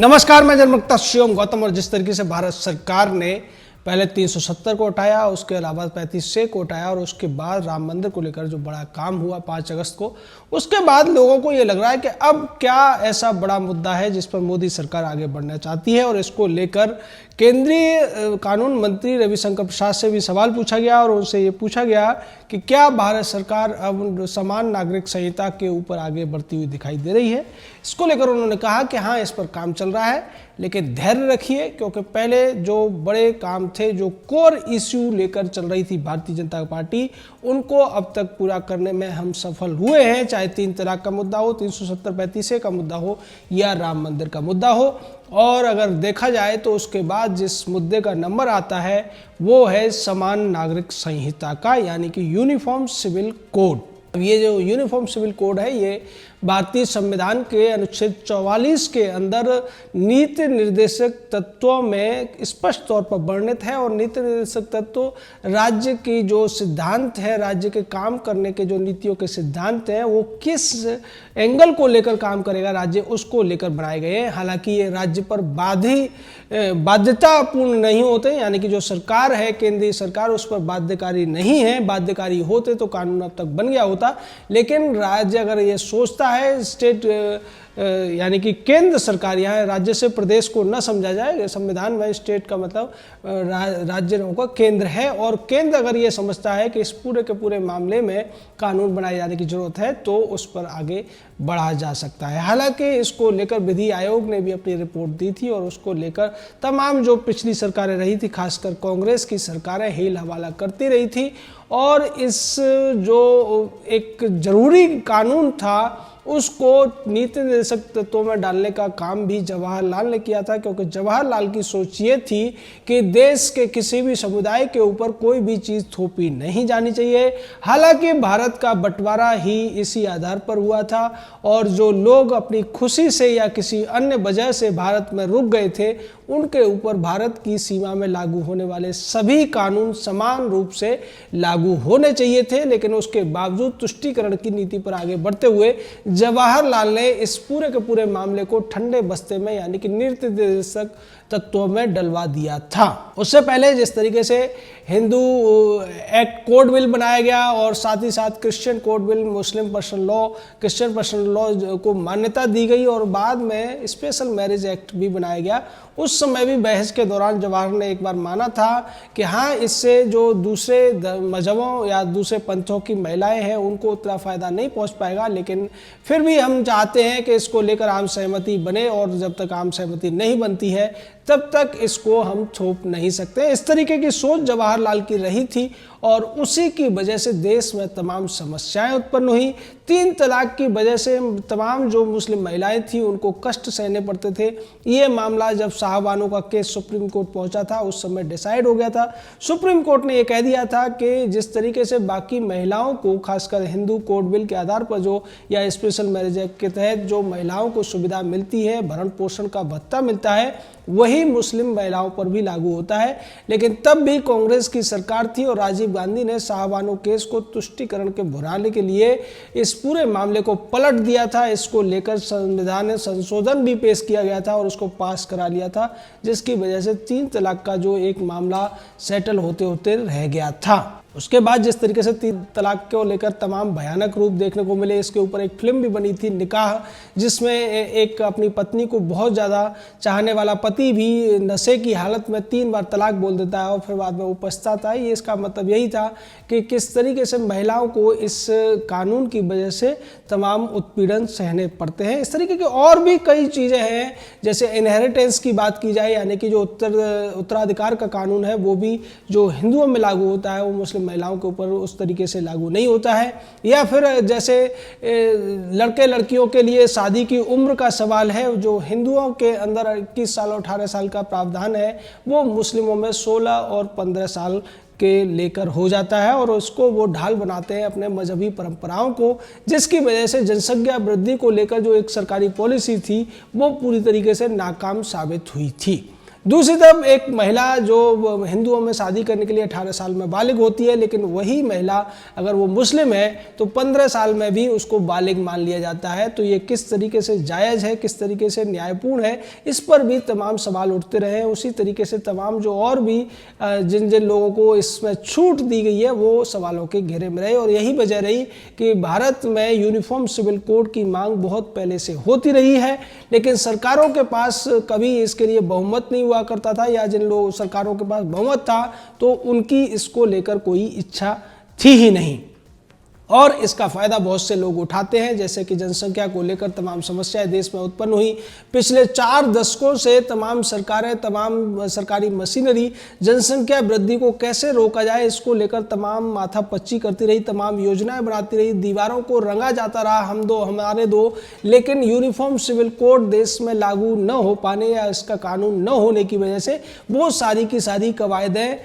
नमस्कार, मैं जनमुक्ता शिवम गौतम। और जिस तरीके से भारत सरकार ने पहले 370 को उठाया, उसके अलावा 35C को उठाया और उसके बाद राम मंदिर को लेकर जो बड़ा काम हुआ 5 अगस्त को, उसके बाद लोगों को ये लग रहा है कि अब क्या ऐसा बड़ा मुद्दा है जिस पर मोदी सरकार आगे बढ़ना चाहती है। और इसको लेकर केंद्रीय कानून मंत्री रविशंकर प्रसाद से भी सवाल पूछा गया और उनसे ये पूछा गया कि क्या भारत सरकार अब समान नागरिक संहिता के ऊपर आगे बढ़ती हुई दिखाई दे रही है। इसको लेकर उन्होंने कहा कि हाँ, इस पर काम चल रहा है, लेकिन धैर्य रखिए, क्योंकि पहले जो बड़े काम थे, जो कोर इश्यू लेकर चल रही थी भारतीय जनता पार्टी, उनको अब तक पूरा करने में हम सफल हुए हैं। चाहे 3 तलाक का मुद्दा हो, 370-35A का मुद्दा हो या राम मंदिर का मुद्दा हो। और अगर देखा जाए तो उसके बाद जिस मुद्दे का नंबर आता है वो है समान नागरिक संहिता का, यानी कि यूनिफॉर्म सिविल कोड। ये जो यूनिफॉर्म सिविल कोड है, ये भारतीय संविधान के अनुच्छेद 44 के अंदर नीति निर्देशक तत्वों में स्पष्ट तौर पर वर्णित है। और नीति निर्देशक तत्व राज्य की जो सिद्धांत है, राज्य के काम करने के जो नीतियों के सिद्धांत हैं, वो किस एंगल को लेकर काम करेगा राज्य, उसको लेकर बनाए गए हैं। हालांकि ये राज्य पर बाध्यतापूर्ण नहीं होते, यानी कि जो सरकार है, केंद्रीय सरकार, उस पर बाध्यकारी नहीं है। बाध्यकारी होते तो कानून अब तक बन गया होता। लेकिन राज्य अगर ये सोचता है, स्टेट यानी कि केंद्र सरकार, यहाँ राज्य से प्रदेश को न समझा जाए, संविधान में स्टेट का मतलब राज्य न होगा, केंद्र है। और केंद्र अगर ये समझता है कि इस पूरे के पूरे मामले में कानून बनाए जाने की जरूरत है, तो उस पर आगे बढ़ा जा सकता है। हालांकि इसको लेकर विधि आयोग ने भी अपनी रिपोर्ट दी थी और उसको लेकर तमाम जो पिछली सरकारें रही थी, खासकर कांग्रेस की सरकारें, हेल हवाला करती रही थी। और इस जो एक जरूरी कानून था, उसको नीति निर्देशक तत्वों में डालने का काम भी जवाहरलाल ने किया था, क्योंकि जवाहरलाल की सोच ये थी कि देश के किसी भी समुदाय के ऊपर कोई भी चीज़ थोपी नहीं जानी चाहिए। हालांकि भारत का बंटवारा ही इसी आधार पर हुआ था, और जो लोग अपनी खुशी से या किसी अन्य वजह से भारत में रुक गए थे, उनके ऊपर भारत की सीमा में लागू होने वाले सभी कानून समान रूप से लागू होने चाहिए थे। लेकिन उसके बावजूद तुष्टीकरण की नीति पर आगे बढ़ते हुए जवाहरलाल ने इस पूरे के पूरे मामले को ठंडे बस्ते में, यानी कि नीति निर्देशक तत्वों में डलवा दिया था। उससे पहले जिस तरीके से हिंदू एक्ट कोड बिल बनाया गया और साथ ही साथ Christian code bill, Muslim personal law, Christian personal law को मान्यता दी गई और बाद में स्पेशल मैरिज एक्ट भी बनाया गया, उस समय भी बहस के दौरान जवाहर ने एक बार माना था कि हाँ, इससे जो दूसरे मजहबों या दूसरे पंथों की महिलाएं हैं, उनको उतना फ़ायदा नहीं पहुंच पाएगा। लेकिन फिर भी हम चाहते हैं कि इसको लेकर आम सहमति बने, और जब तक आम सहमति नहीं बनती है तब तक इसको हम थोप नहीं सकते। इस तरीके की सोच जवाहरलाल की रही थी और उसी की वजह से देश में तमाम समस्याएं उत्पन्न हुई। 3 तलाक की वजह से तमाम जो मुस्लिम महिलाएं थी, उनको कष्ट सहने पड़ते थे। ये मामला जब साहबानों का केस सुप्रीम कोर्ट पहुंचा था, उस समय डिसाइड हो गया था। सुप्रीम कोर्ट ने यह कह दिया था कि जिस तरीके से बाकी महिलाओं को, खासकर हिंदू कोड बिल के आधार पर जो, या स्पेशल मैरिज एक्ट के तहत जो महिलाओं को सुविधा मिलती है, भरण पोषण का भत्ता मिलता है, वही मुस्लिम महिलाओं पर भी लागू होता है। लेकिन तब भी कांग्रेस की सरकार थी और राजीव गांधी ने साहबानो केस को तुष्टीकरण के भुनाने के लिए इस पूरे मामले को पलट दिया था। इसको लेकर संविधान में संशोधन भी पेश किया गया था और उसको पास करा लिया था, जिसकी वजह से 3 तलाक का जो एक मामला सेटल होते होते रह गया था। उसके बाद जिस तरीके से 3 तलाक को लेकर तमाम भयानक रूप देखने को मिले, इसके ऊपर एक फिल्म भी बनी थी, निकाह, जिसमें एक अपनी पत्नी को बहुत ज़्यादा चाहने वाला पति भी नशे की हालत में 3 बार तलाक बोल देता है और फिर बाद में वो पछताता है। ये इसका मतलब यही था कि किस तरीके से महिलाओं को इस कानून की वजह से तमाम उत्पीड़न सहने पड़ते हैं। इस तरीके की और भी कई चीज़ें हैं, जैसे इनहेरिटेंस की बात की जाए, यानी कि जो उत्तराधिकार का कानून है, वो भी जो हिंदुओं में लागू होता है, वो मुस्लिम महिलाओं के ऊपर उस तरीके से लागू नहीं होता है। या फिर जैसे लड़के लड़कियों के लिए शादी की उम्र का सवाल है, जो हिंदुओं के अंदर 21 साल और 18 साल का प्रावधान है, वो मुस्लिमों में 16 और 15 साल के लेकर हो जाता है, और उसको वो ढाल बनाते हैं अपने मजहबी परंपराओं को, जिसकी वजह से जनसंख्या वृद्धि को लेकर जो एक सरकारी पॉलिसी थी, वो पूरी तरीके से नाकाम साबित हुई थी। दूसरी तरफ एक महिला जो हिंदुओं में शादी करने के लिए 18 साल में बालिग होती है, लेकिन वही महिला अगर वो मुस्लिम है तो 15 साल में भी उसको बालिग मान लिया जाता है। तो ये किस तरीके से जायज़ है, किस तरीके से न्यायपूर्ण है, इस पर भी तमाम सवाल उठते रहे। उसी तरीके से तमाम जो और भी जिन जिन लोगों को इसमें छूट दी गई है वो सवालों के घेरे में रहे। और यही वजह रही कि भारत में यूनिफॉर्म सिविल कोड की मांग बहुत पहले से होती रही है, लेकिन सरकारों के पास कभी इसके लिए बहुमत नहीं हुआ करता था, या जिन लोग सरकारों के पास बहुमत था तो उनकी इसको लेकर कोई इच्छा थी ही नहीं। और इसका फ़ायदा बहुत से लोग उठाते हैं, जैसे कि जनसंख्या को लेकर तमाम समस्याएं देश में उत्पन्न हुई। पिछले 4 दशकों से तमाम सरकारें, तमाम सरकारी मशीनरी जनसंख्या वृद्धि को कैसे रोका जाए इसको लेकर तमाम माथापच्ची करती रही, तमाम योजनाएं बनाती रही, दीवारों को रंगा जाता रहा, हम दो हमारे दो। लेकिन यूनिफॉर्म सिविल कोड देश में लागू न हो पाने या इसका कानून न होने की वजह से वो सारी की सारी कवायदें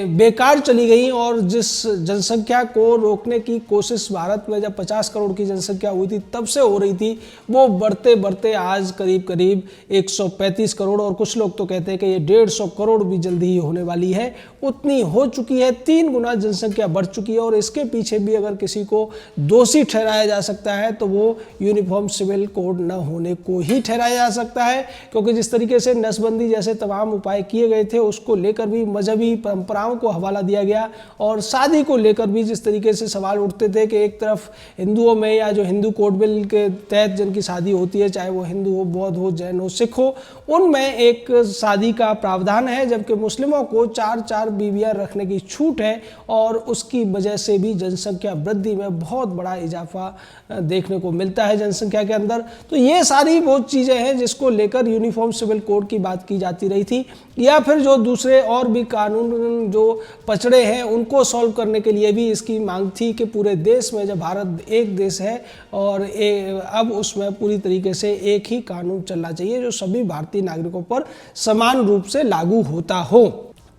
बेकार चली गई। और जिस जनसंख्या को रोकने की कोशिश भारत में जब 50 करोड़ की जनसंख्या हुई थी तब से हो रही थी, वो बढ़ते बढ़ते आज करीब करीब 135 करोड़, और कुछ लोग तो कहते हैं कि ये 150 करोड़ भी जल्दी ही होने वाली है, उतनी हो चुकी है। 3 गुना जनसंख्या बढ़ चुकी है। और इसके पीछे भी अगर किसी को दोषी ठहराया जा सकता है तो वो यूनिफॉर्म सिविल कोड न होने को ही ठहराया जा सकता है, क्योंकि जिस तरीके से नसबंदी जैसे तमाम उपाय किए गए थे उसको लेकर भी मजहबी परंपराओं को हवाला दिया गया। और शादी को लेकर भी जिस तरीके से सवाल उठते थे कि एक तरफ हिंदुओं में या जो हिंदू कोड बिल के तहत जिनकी शादी होती है, चाहे वो हिंदू हो, बौद्ध हो, जैन हो, सिख हो, उनमें एक शादी का प्रावधान है, जबकि मुस्लिमों को 4 बीवियां रखने की छूट है। और उसकी वजह से भी जनसंख्या वृद्धि में बहुत बड़ा इजाफा देखने को मिलता है जनसंख्या के अंदर। तो ये सारी वो चीज़ें हैं जिसको लेकर यूनिफॉर्म सिविल कोड की बात की जाती रही थी। या फिर जो दूसरे और भी कानून जो पचड़े हैं उनको सॉल्व करने के लिए भी इसकी मांग थी कि पूरे देश में, जब भारत एक देश है और अब उसमें पूरी तरीके से एक ही कानून चलना चाहिए जो सभी भारतीय नागरिकों पर समान रूप से लागू होता हो।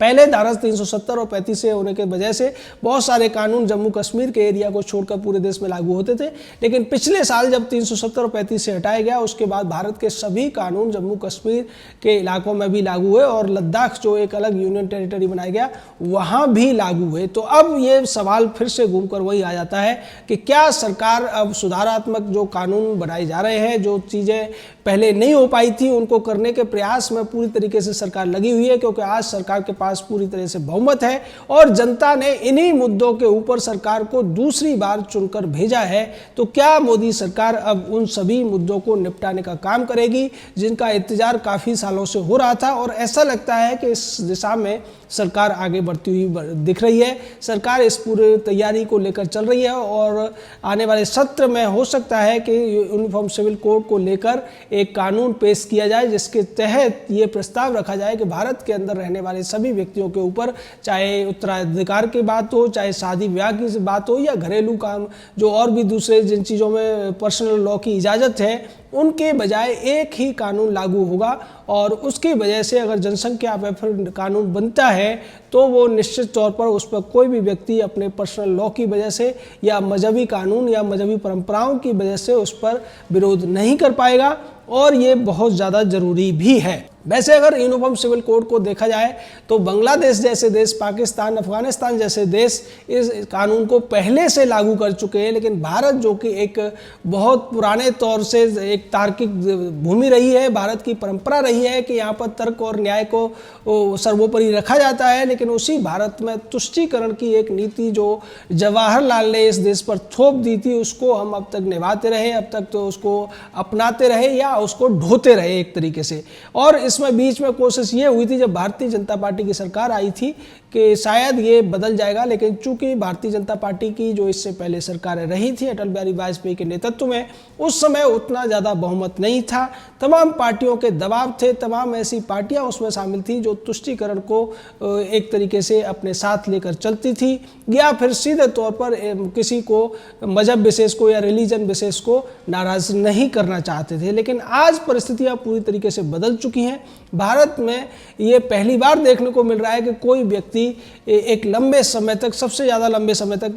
पहले धारा 370 और 35 से होने के वजह से बहुत सारे कानून जम्मू कश्मीर के एरिया को छोड़कर पूरे देश में लागू होते थे, लेकिन पिछले साल जब 370 और 35 से हटाया गया उसके बाद भारत के सभी कानून जम्मू कश्मीर के इलाकों में भी लागू हुए और लद्दाख जो एक अलग यूनियन टेरिटरी बनाया गया वहाँ भी लागू हुए। तो अब ये सवाल फिर से घूमकर वही आ जाता है कि क्या सरकार अब सुधारात्मक जो कानून बनाए जा रहे हैं, जो चीज़ें पहले नहीं हो पाई थी उनको करने के प्रयास में पूरी तरीके से सरकार लगी हुई है, क्योंकि आज सरकार के पास पूरी तरह से बहुमत है और जनता ने इन्हीं मुद्दों के ऊपर सरकार को दूसरी बार चुनकर भेजा है। तो क्या मोदी सरकार अब उन सभी मुद्दों को निपटाने का काम करेगी जिनका इंतजार काफ़ी सालों से हो रहा था? और ऐसा लगता है कि इस दिशा में सरकार आगे बढ़ती हुई दिख रही है। सरकार इस पूरे तैयारी को लेकर चल रही है और आने वाले सत्र में हो सकता है कि यूनिफॉर्म सिविल कोड को लेकर एक कानून पेश किया जाए जिसके तहत ये प्रस्ताव रखा जाए कि भारत के अंदर रहने वाले सभी व्यक्तियों के ऊपर, चाहे उत्तराधिकार की बात हो, चाहे शादी ब्याह की बात हो या घरेलू काम जो और भी दूसरे जिन चीज़ों में पर्सनल लॉ की इजाज़त है, उनके बजाय एक ही कानून लागू होगा। और उसकी वजह से अगर जनसंख्या पर फिर कानून बनता है तो वो निश्चित तौर पर उस पर कोई भी व्यक्ति अपने पर्सनल लॉ की वजह से या मजहबी कानून या मजहबी परंपराओं की वजह से उस पर विरोध नहीं कर पाएगा, और ये बहुत ज़्यादा ज़रूरी भी है। वैसे अगर यूनिफॉर्म सिविल कोड को देखा जाए तो बांग्लादेश जैसे देश, पाकिस्तान, अफगानिस्तान जैसे देश इस कानून को पहले से लागू कर चुके हैं, लेकिन भारत जो कि एक बहुत पुराने तौर से एक तार्किक भूमि रही है, भारत की परंपरा रही है कि यहाँ पर तर्क और न्याय को सर्वोपरि रखा जाता है, लेकिन उसी भारत में तुष्टीकरण की एक नीति जो जवाहरलाल ने इस देश पर थोप दी थी उसको हम अब तक निभाते रहे, अब तक तो उसको अपनाते रहे या उसको ढोते रहे एक तरीके से। और इसमें बीच में कोशिश ये हुई थी जब भारतीय जनता पार्टी की सरकार आई थी कि शायद ये बदल जाएगा, लेकिन चूंकि भारतीय जनता पार्टी की जो इससे पहले सरकारें रही थी अटल बिहारी वाजपेयी के नेतृत्व में, उस समय उतना ज़्यादा बहुमत नहीं था, तमाम पार्टियों के दबाव थे, तमाम ऐसी पार्टियां उसमें शामिल थी जो तुष्टीकरण को एक तरीके से अपने साथ लेकर चलती थी या फिर सीधे तौर पर किसी को मजहब विशेष को या रिलीजन विशेष को नाराज़ नहीं करना चाहते थे। लेकिन आज परिस्थितियाँ पूरी तरीके से बदल चुकी हैं भारत में ये पहली बार देखने को मिल रहा है कि कोई व्यक्ति एक लंबे समय तक, सबसे ज़्यादा लंबे समय तक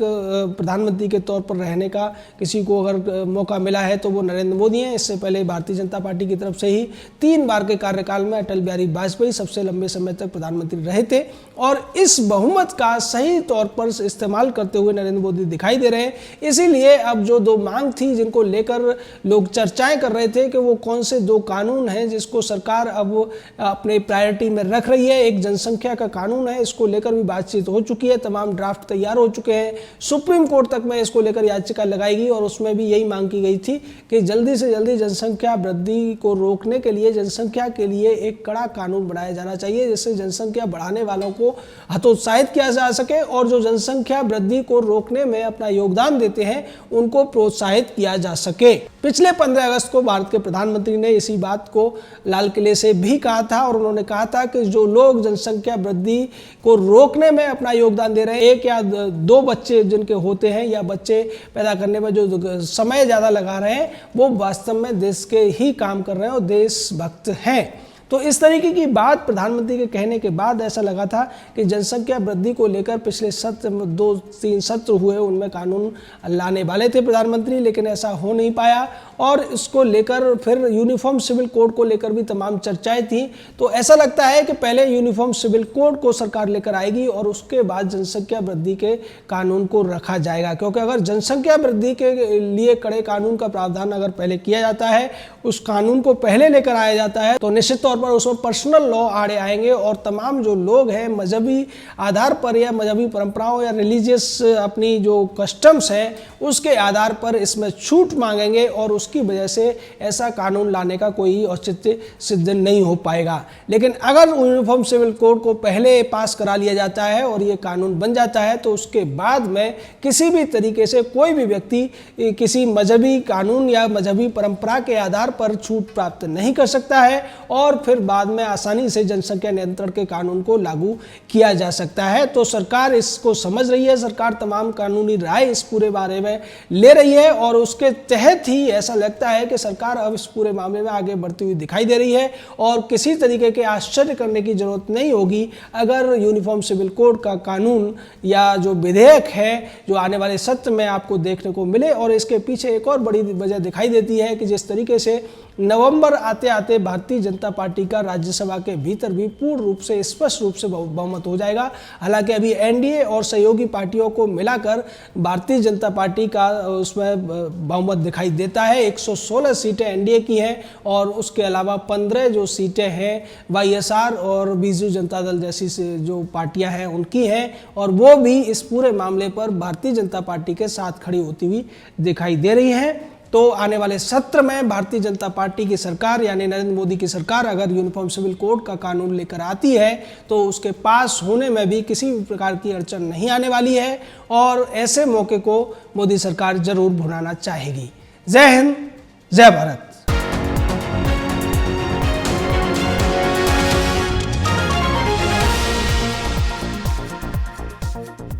प्रधानमंत्री के तौर पर रहने का किसी को अगर मौका मिला है तो वो नरेंद्र मोदी हैं। इससे पहले भारतीय जनता पार्टी की तरफ से ही 3 बार के कार्यकाल में अटल बिहारी वाजपेयी सबसे लंबे समय तक प्रधानमंत्री रहे थे और इस बहुमत का सही तौर पर इस्तेमाल करते हुए नरेंद्र मोदी दिखाई दे रहे हैं। इसीलिए अब जो 2 मांग थी जिनको लेकर लोग चर्चाएं कर रहे थे कि वो कौन से 2 कानून हैं जिसको सरकार अब अपने प्रायोरिटी में रख रही है। एक जनसंख्या का कानून है, इसको लेकर भी बातचीत हो चुकी है, तमाम ड्राफ्ट तैयार हो चुके हैं। सुप्रीम कोर्ट तक में इसको लेकर याचिका लगाएगी और उसमें भी यही मांग की गई थी कि जल्दी से जल्दी जनसंख्या वृद्धि को रोकने के लिए, जनसंख्या के लिए एक कड़ा कानून बनाया जाना चाहिए जिससे जनसंख्या बढ़ाने वालों को हतोत्साहित किया जा सके और जो जनसंख्या वृद्धि को रोकने में अपना योगदान देते हैं उनको प्रोत्साहित किया जा सके। पिछले 15 अगस्त को भारत के प्रधानमंत्री ने इसी बात को लाल किले से भी कहा था और उन्होंने कहा था कि जो लोग जनसंख्या वृद्धि को रोकने में अपना योगदान दे रहे हैं, 1 या 2 बच्चे जिनके होते हैं या बच्चे पैदा करने में जो समय ज़्यादा लगा रहे हैं, वो वास्तव में देश के ही काम कर रहे हैं और देशभक्त हैं। तो इस तरीके की बात प्रधानमंत्री के कहने के बाद ऐसा लगा था कि जनसंख्या वृद्धि को लेकर पिछले सत्र में 2-3 सत्र हुए, उनमें कानून लाने वाले थे प्रधानमंत्री, लेकिन ऐसा हो नहीं पाया और इसको लेकर फिर यूनिफॉर्म सिविल कोड को लेकर भी तमाम चर्चाएं थी। तो ऐसा लगता है कि पहले यूनिफॉर्म सिविल कोड को सरकार लेकर आएगी और उसके बाद जनसंख्या वृद्धि के कानून को रखा जाएगा, क्योंकि अगर जनसंख्या वृद्धि के लिए कड़े कानून का प्रावधान अगर पहले किया जाता है, उस कानून को पहले लेकर आया जाता है, तो निश्चित तौर पर उसमें पर्सनल लॉ आड़े आएंगे और तमाम जो लोग हैं मजहबी आधार पर या मजहबी परंपराओं या रिलीजियस अपनी जो कस्टम्स हैं उसके आधार पर इसमें छूट मांगेंगे और उसकी वजह से ऐसा कानून लाने का कोई औचित्य सिद्ध नहीं हो पाएगा। लेकिन अगर यूनिफॉर्म सिविल कोड को पहले पास करा लिया जाता है और ये कानून बन जाता है तो उसके बाद में किसी भी तरीके से कोई भी व्यक्ति किसी मजहबी कानून या मजहबी परंपरा के आधार पर छूट प्राप्त नहीं कर सकता है और फिर बाद में आसानी से जनसंख्या नियंत्रण के कानून को लागू किया जा सकता है। तो सरकार इसको समझ रही है, सरकार तमाम कानूनी राय इस पूरे बारे में ले रही है और उसके तहत ही ऐसा लगता है कि सरकार अब इस पूरे मामले में आगे बढ़ती हुई दिखाई दे रही है और किसी तरीके के आश्चर्य करने की जरूरत नहीं होगी अगर यूनिफॉर्म सिविल कोड का कानून या जो विधेयक है जो आने वाले सत्र में आपको देखने को मिले। और इसके पीछे एक और बड़ी वजह दिखाई देती है कि जिस तरीके से नवंबर आते आते भारतीय जनता पार्टी का राज्यसभा के भीतर भी पूर्ण रूप से स्पष्ट रूप से बहुमत हो जाएगा। हालांकि अभी एनडीए और सहयोगी पार्टियों को मिलाकर भारतीय जनता पार्टी का उसमें बहुमत दिखाई देता है। 116 सीटें एनडीए की हैं और उसके अलावा 15 जो सीटें हैं वाईएसआर और बीजू जनता दल जैसी जो पार्टियां हैं उनकी हैं और वो भी इस पूरे मामले पर भारतीय जनता पार्टी के साथ खड़ी होती हुई दिखाई दे रही हैं। तो आने वाले सत्र में भारतीय जनता पार्टी की सरकार यानी नरेंद्र मोदी की सरकार अगर यूनिफॉर्म सिविल कोड का कानून लेकर आती है तो उसके पास होने में भी किसी भी प्रकार की अड़चन नहीं आने वाली है और ऐसे मौके को मोदी सरकार जरूर भुनाना चाहेगी। जय हिंद, जय भारत।